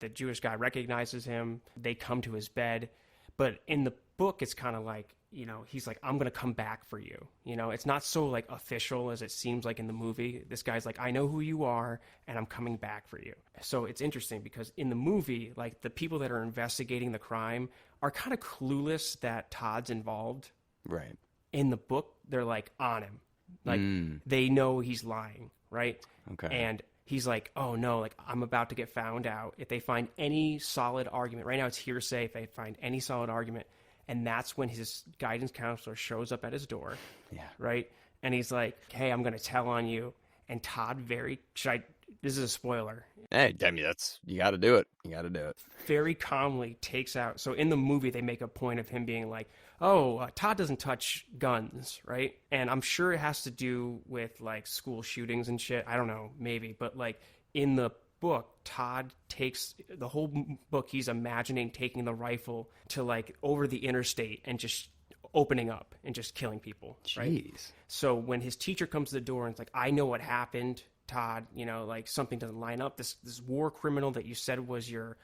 the Jewish guy recognizes him. They come to his bed. But in the book, it's kind of like, you know, he's like, I'm going to come back for you. You know, it's not so like official as it seems like in the movie. This guy's like, I know who you are and I'm coming back for you. So it's interesting because in the movie, like the people that are investigating the crime are kind of clueless that Todd's involved. Right. In the book, they're like on him. Like they know he's lying. Right. Okay. And he's like, oh no, like I'm about to get found out. If they find any solid argument, right now it's hearsay, if they find any solid argument, and that's when his guidance counselor shows up at his door. Yeah. Right? And he's like, hey, I'm going to tell on you. And Todd this is a spoiler. Hey, I mean, you got to do it. You got to do it. Very calmly takes out. So in the movie, they make a point of him being like, oh, Todd doesn't touch guns, right? And I'm sure it has to do with like school shootings and shit. I don't know, maybe. But like in the book, Todd takes the whole book, he's imagining taking the rifle to like over the interstate and just opening up and just killing people. Right? Jeez. So when his teacher comes to the door and it's like, I know what happened, Todd, you know, like something doesn't line up. This war criminal that you said was your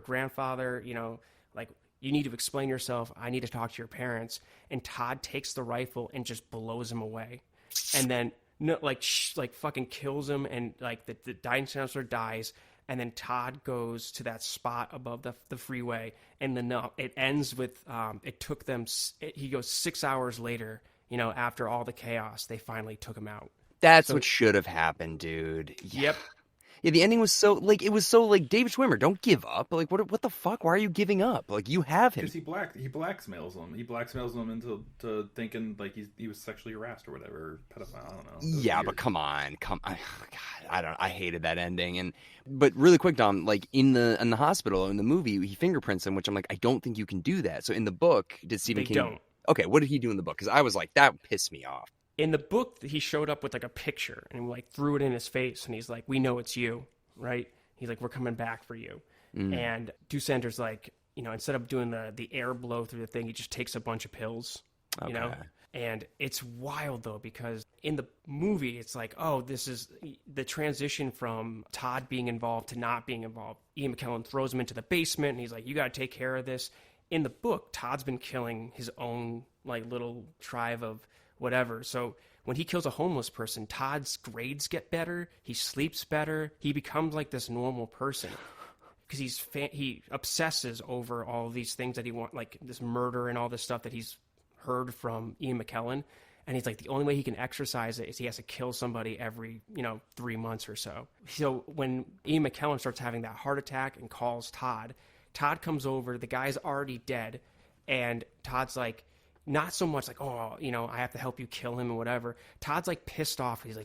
grandfather, you know, like you need to explain yourself. I need to talk to your parents. And Todd takes the rifle and just blows him away. And then like fucking kills him, and like the guidance counselor dies, and then Todd goes to that spot above the freeway, and then it ends with it took them. He goes 6 hours later, you know, after all the chaos, they finally took him out. That's what should have happened, dude. Yep. Yeah, the ending was so like David Schwimmer, don't give up. Like what the fuck? Why are you giving up? Like you have him. Because he blackmails him. He blackmails him into thinking like he was sexually harassed or whatever, or pedophile. I don't know. Yeah, weird. But come on. God, I hated that ending. But really quick, Dom, like in the hospital in the movie, he fingerprints him, which I'm like, I don't think you can do that. So in the book, did Stephen King? Don't. Okay, what did he do in the book? Because I was like, that pissed me off. In the book, he showed up with like a picture and like threw it in his face, and he's like, "We know it's you, right?" He's like, "We're coming back for you." And Dusander's like, you know, instead of doing the air blow through the thing, he just takes a bunch of pills, you know. And it's wild though, because in the movie, it's like, oh, this is the transition from Todd being involved to not being involved. Ian McKellan throws him into the basement, and he's like, "You got to take care of this." In the book, Todd's been killing his own like little tribe of whatever. So when he kills a homeless person, Todd's grades get better. He sleeps better. He becomes like this normal person because he obsesses over all of these things that he wants, like this murder and all this stuff that he's heard from Ian McKellan. And he's like, the only way he can exercise it is he has to kill somebody every, 3 months or so. So when Ian McKellan starts having that heart attack and calls Todd comes over, the guy's already dead. And Todd's like, not so much like, oh, I have to help you kill him and whatever. Todd's like pissed off. He's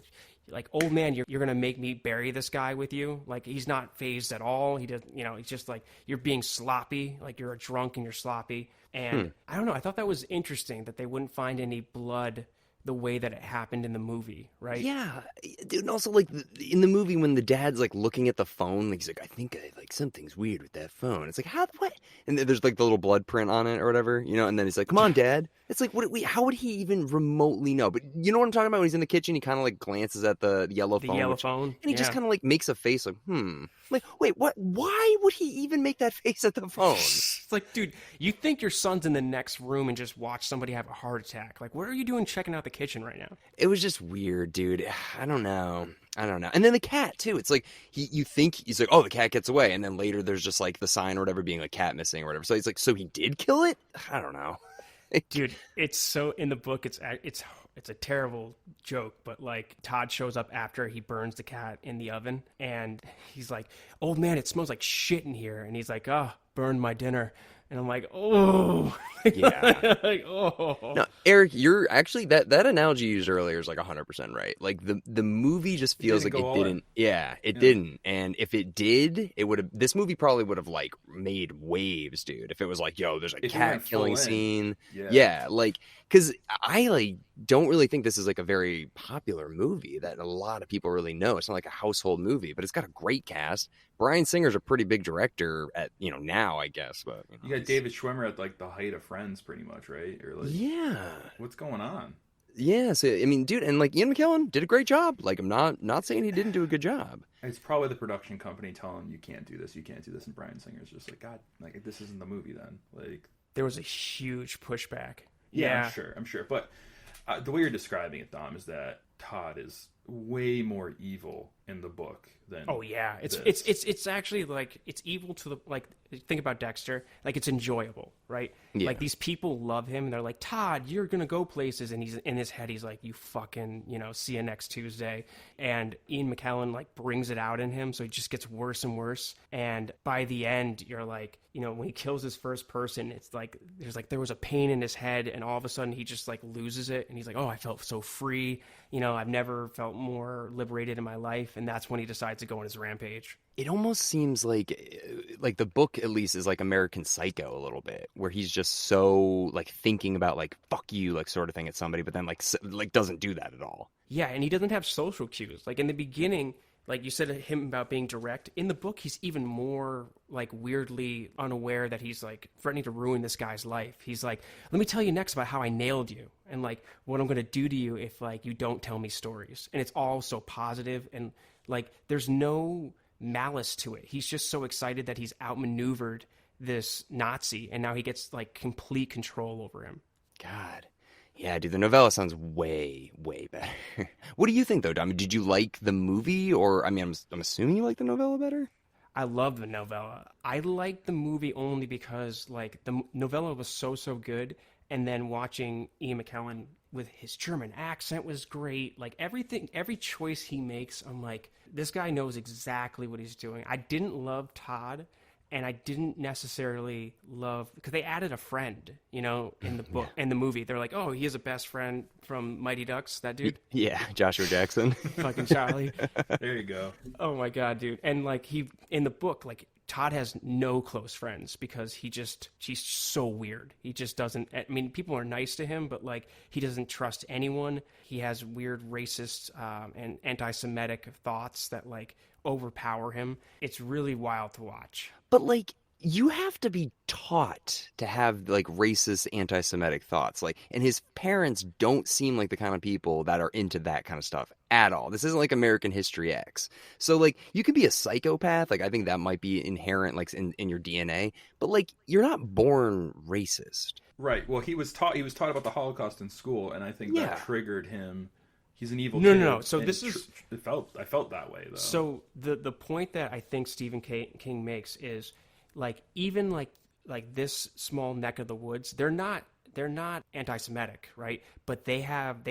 like, old man, you're going to make me bury this guy with you. Like, he's not phased at all. He doesn't, he's just like, you're being sloppy. Like, you're a drunk and you're sloppy. And I don't know. I thought that was interesting that they wouldn't find any blood the way that it happened in the movie, right? Yeah, dude. And also, like, in the movie when the dad's like looking at the phone, like, he's like, I think something's weird with that phone. It's like, what? And there's like the little blood print on it or whatever, and then he's like, come on, Dad. It's like, how would he even remotely know? But you know what I'm talking about? When he's in the kitchen, he kind of like glances at the yellow phone. And he just kind of like makes a face like, Like, wait, what? Why would he even make that face at the phone? It's like, dude, you think your son's in the next room and just watch somebody have a heart attack. Like, what are you doing checking out the kitchen right now? It was just weird, dude. I don't know. And then the cat, too. It's like, you think, he's like, oh, the cat gets away. And then later there's just like the sign or whatever being like cat missing or whatever. So he's like, so he did kill it? I don't know. Dude, it's so, in the book, it's a terrible joke, but like Todd shows up after he burns the cat in the oven and he's like, old man, it smells like shit in here. And he's like, burned my dinner. And I'm like, oh, yeah. like, oh. No, Eric, you're actually that analogy you used earlier is like 100% right. Like the movie just feels like it didn't. Yeah, it didn't. And if it did, it would have. This movie probably would have like made waves, dude. If it was like, yo, there's a cat killing scene. Yeah, like because I like don't really think this is like a very popular movie that a lot of people really know. It's not like a household movie, but it's got a great cast. Bryan Singer's a pretty big director at now, I guess. But you got David Schwimmer at like the height of Friends, pretty much, right? Or like, yeah, what's going on? Yeah, so I mean, dude, and like Ian McKellan did a great job. Like, I'm not saying he didn't do a good job. It's probably the production company telling him, you can't do this, and Bryan Singer's just like, God, like, this isn't the movie then. Like, There was a huge pushback. yeah. I'm sure. But the way you're describing it, Dom, is that Todd is way more evil in the book than. Oh yeah, this. it's actually like it's evil to the like. Think about Dexter, like it's enjoyable, right? Yeah. Like these people love him, and they're like, Todd, you're gonna go places, and he's in his head, he's like, you fucking, see you next Tuesday. And Ian McKellen like brings it out in him, so he just gets worse and worse. And by the end, you're like, when he kills his first person, it's like there was a pain in his head, and all of a sudden he just like loses it, and he's like, oh, I felt so free. I've never felt more liberated in my life, and that's when he decides to go on his rampage. It almost seems like the book at least is like American Psycho a little bit, where he's just so like thinking about like fuck you like sort of thing at somebody, but then like doesn't do that at all. Yeah, and he doesn't have social cues. Like in the beginning, like you said to him about being direct, in the book he's even more like weirdly unaware that he's like threatening to ruin this guy's life. He's like, let me tell you next about how I nailed you and like what I'm going to do to you if like you don't tell me stories. And it's all so positive, and like there's no malice to it. He's just so excited that he's outmaneuvered this Nazi, and now he gets like complete control over him. God. Yeah, dude, the novella sounds way, way better. What do you think, though, Dom? Did you like the movie, or, I mean, I'm assuming you like the novella better? I love the novella. I like the movie only because, like, the novella was so good, and then watching Ian McKellen with his German accent was great. Like, every choice he makes, I'm like, this guy knows exactly what he's doing. I didn't love Todd, and I didn't necessarily love, because they added a friend, in the book, in the movie. They're like, oh, he has a best friend from Mighty Ducks, that dude. Yeah, Joshua Jackson. Fucking Charlie. There you go. Oh my God, dude. And like in the book, like Todd has no close friends because he's so weird. He just doesn't, I mean, people are nice to him, but like he doesn't trust anyone. He has weird racist and anti-Semitic thoughts that like overpower him. It's really wild to watch. But like, you have to be taught to have like racist anti-Semitic thoughts. Like, and his parents don't seem like the kind of people that are into that kind of stuff at all. This isn't like American History X. So like, you could be a psychopath. Like, I think that might be inherent like in your DNA, but like, you're not born racist. Right. Well, he was taught about the Holocaust in school, and I think that triggered him. He's an evil kid. No. So this is I felt that way though. So the point that I think Stephen King makes is like even like this small neck of the woods, they're not anti-Semitic, right? But they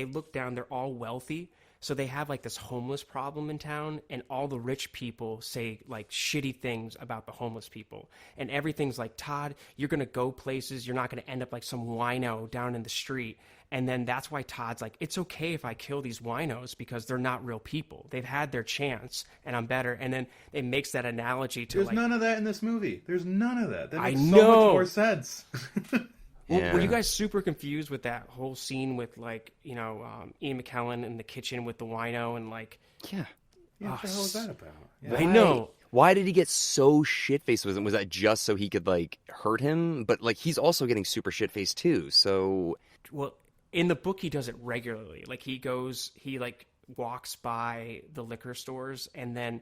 look down, they're all wealthy. So they have like this homeless problem in town, and all the rich people say like shitty things about the homeless people. And everything's like, Todd, you're going to go places. You're not going to end up like some wino down in the street. And then that's why Todd's like, it's okay if I kill these winos because they're not real people. They've had their chance and I'm better. And then it makes that analogy to There's like, none of that in this movie. There's none of that. That makes I so know. much more sense. Were you guys super confused with that whole scene with like, Ian McKellen in the kitchen with the wino and like, yeah, what the hell was that about? Yeah. I know. Why did he get so shit-faced with him? Was that just so he could like hurt him? But like, he's also getting super shit-faced too. So, well, in the book, he does it regularly. Like he like walks by the liquor stores, and then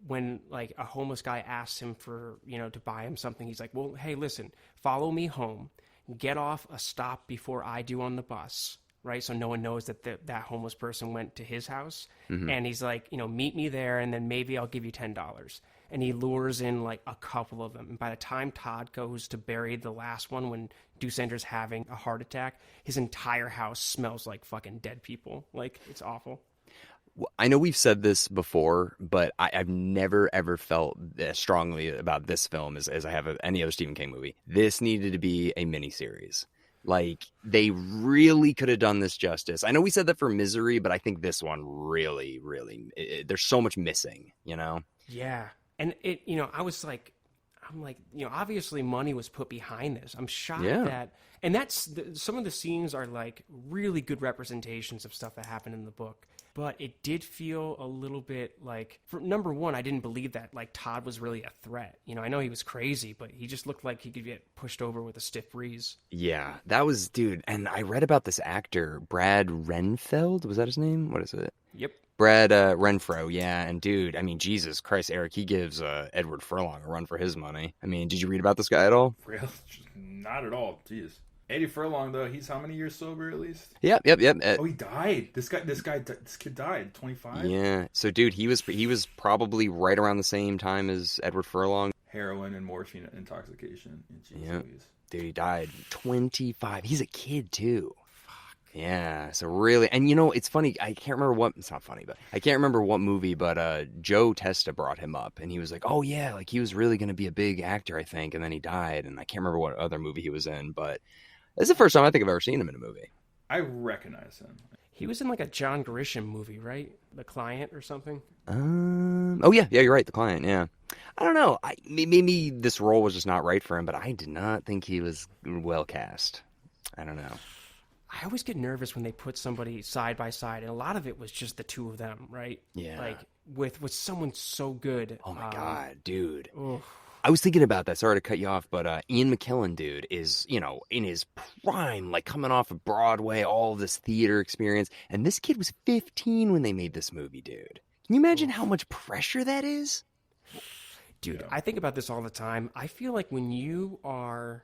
when like a homeless guy asks him for, to buy him something, he's like, well, hey, listen, follow me home. Get off a stop before I do on the bus, right? So no one knows that that homeless person went to his house. Mm-hmm. And he's like, meet me there, and then maybe I'll give you $10. And he lures in like a couple of them. And by the time Todd goes to bury the last one, when Dusander's having a heart attack, his entire house smells like fucking dead people. Like, it's awful. I know we've said this before, but I've never, ever felt as strongly about this film as I have of any other Stephen King movie. This needed to be a miniseries. Like, they really could have done this justice. I know we said that for Misery, but I think this one really, there's so much missing, Yeah. And it, I'm like, obviously money was put behind this. I'm shocked that, and some of the scenes are like really good representations of stuff that happened in the book. but it did feel a little bit like, for number one, I didn't believe that like Todd was really a threat. You know, I know he was crazy, but he just looked like he could get pushed over with a stiff breeze. Yeah, that was, dude. And I read about this actor, Brad Renfeld. Was that his name? What is it? Yep. Brad Renfro, yeah. And dude, I mean, Jesus Christ, Eric, he gives Edward Furlong a run for his money. I mean, did you read about this guy at all? Real? Not at all. Jeez. Eddie Furlong, though, he's how many years sober at least? Yep. Oh, he died. This kid died. 25. Yeah. So, dude, he was probably right around the same time as Edward Furlong. Heroin and morphine intoxication. Yeah. Dude, he died 25. He's a kid too. Yeah, so really, and you know, it's funny, it's not funny, but I can't remember what movie, but Joe Testa brought him up, and he was like, oh yeah, like he was really going to be a big actor, I think, and then he died, and I can't remember what other movie he was in, but it's the first time I think I've ever seen him in a movie. I recognize him. He was in like a John Grisham movie, right? The Client or something? Oh yeah, you're right, The Client, yeah. I don't know, maybe this role was just not right for him, but I did not think he was well cast. I don't know. I always get nervous when they put somebody side by side, and a lot of it was just the two of them, right? Yeah. Like with someone so good. Oh my God, dude. Oof. I was thinking about that. Sorry to cut you off, but Ian McKellan, dude, is, you know, in his prime, like coming off of Broadway, all of this theater experience. And this kid was 15 when they made this movie, dude. Can you imagine how much pressure that is? Dude, Yeah. I think about this all the time. I feel like when you are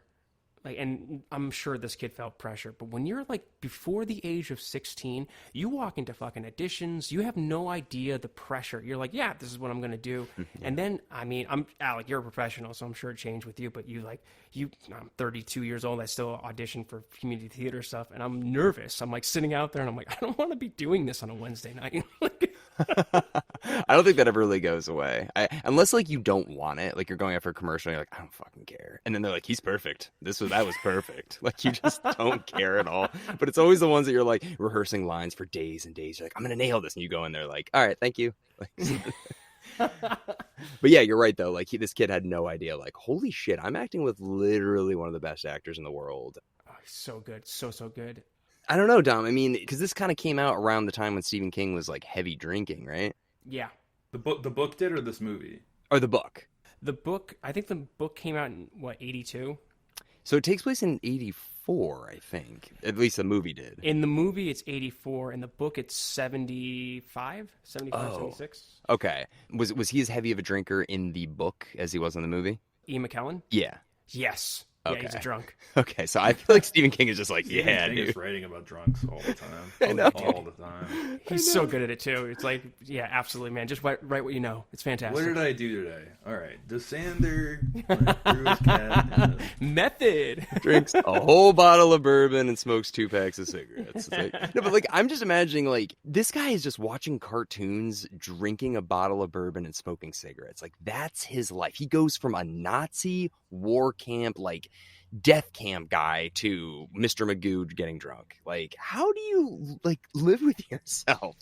like, and I'm sure this kid felt pressure, but when you're like before the age of 16, you walk into fucking auditions, you have no idea the pressure. You're like, yeah, this is what I'm going to do. Yeah. And then, I mean, Alec, you're a professional, so I'm sure it changed with you, but I'm 32 years old. I still audition for community theater stuff, and I'm nervous. I'm like sitting out there and I'm like, I don't want to be doing this on a Wednesday night. I don't think that ever really goes away. Unless like you don't want it, like you're going out for a commercial and you're like, I don't fucking care. And then they're like, he's perfect. That was perfect. Like you just don't care at all. But it's always the ones that you're like rehearsing lines for days and days. You're like, I'm going to nail this. And you go in there like, all right, thank you. But yeah, you're right though. Like this kid had no idea. Like, holy shit, I'm acting with literally one of the best actors in the world. Oh, so good. So good. I don't know, Dom. I mean, because this kind of came out around the time when Stephen King was like heavy drinking, right? Yeah. The book did, or this movie? Or the book? The book, I think the book came out in, 82? So it takes place in 84, I think. At least the movie did. In the movie, it's 84. In the book, it's 75, 76. Okay. Was he as heavy of a drinker in the book as he was in the movie? Ian McKellen? Yeah. Yes. Okay. Yeah, he's a drunk. Okay, so I feel like Stephen King is just like, yeah, King dude. is writing about drunks all the time. I know. All the time. He's so good at it, too. It's like, yeah, absolutely, man. Just write what you know. It's fantastic. What did I do today? All right. DeSander threw his cat. Method. Drinks a whole bottle of bourbon and smokes 2 packs of cigarettes. It's like, no, but like, I'm just imagining like, this guy is just watching cartoons, drinking a bottle of bourbon and smoking cigarettes. Like, that's his life. He goes from a Nazi war camp, like, death camp guy to Mr. Magoo getting drunk. Like, how do you like live with yourself,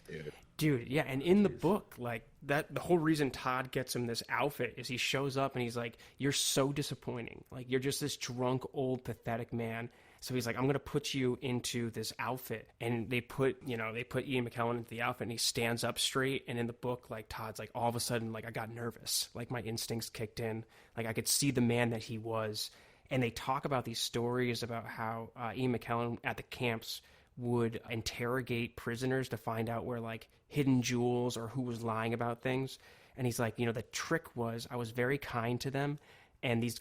Dude, yeah, and in the book, like that, the whole reason Todd gets him this outfit is he shows up and he's like, "You're so disappointing. Like you're just this drunk, old, pathetic man." So he's like, "I'm gonna put you into this outfit," and they put Ian McKellen into the outfit, and he stands up straight. And in the book, like Todd's like, all of a sudden, like I got nervous, like my instincts kicked in, like I could see the man that he was. And they talk about these stories about how Ian McKellen at the camps would interrogate prisoners to find out where like hidden jewels or who was lying about things. And he's like, the trick was I was very kind to them. And these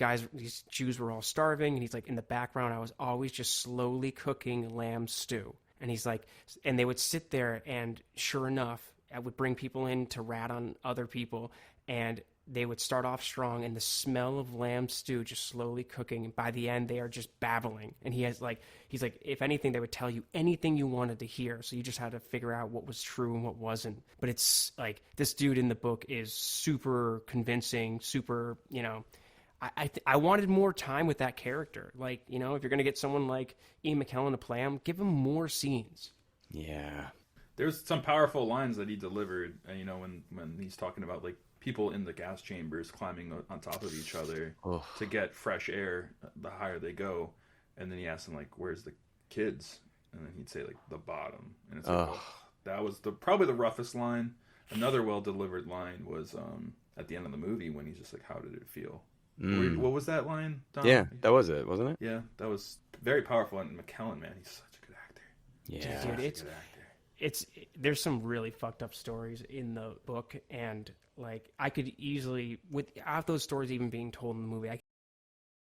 Jews were all starving. And he's like, in the background, I was always just slowly cooking lamb stew. And he's like, and they would sit there and sure enough, I would bring people in to rat on other people. And they would start off strong, and the smell of lamb stew just slowly cooking. And by the end, they are just babbling. And he's like, if anything, they would tell you anything you wanted to hear. So you just had to figure out what was true and what wasn't. But it's like this dude in the book is super convincing, super, I wanted more time with that character. Like, if you're going to get someone like Ian McKellen to play him, give him more scenes. Yeah. There's some powerful lines that he delivered, when he's talking about like people in the gas chambers climbing on top of each other to get fresh air the higher they go. And then he asked them like, where's the kids? And then he'd say like the bottom. And it's like, That was probably the roughest line. Another well delivered line was at the end of the movie when he's just like, "How did it feel?" What was that line, Dom? Yeah, that was it, wasn't it? Yeah, that was very powerful. And McKellan, man, he's such a good actor. Yeah, Dude, there's some really fucked up stories in the book, and like I could easily, without those stories even being told in the movie, I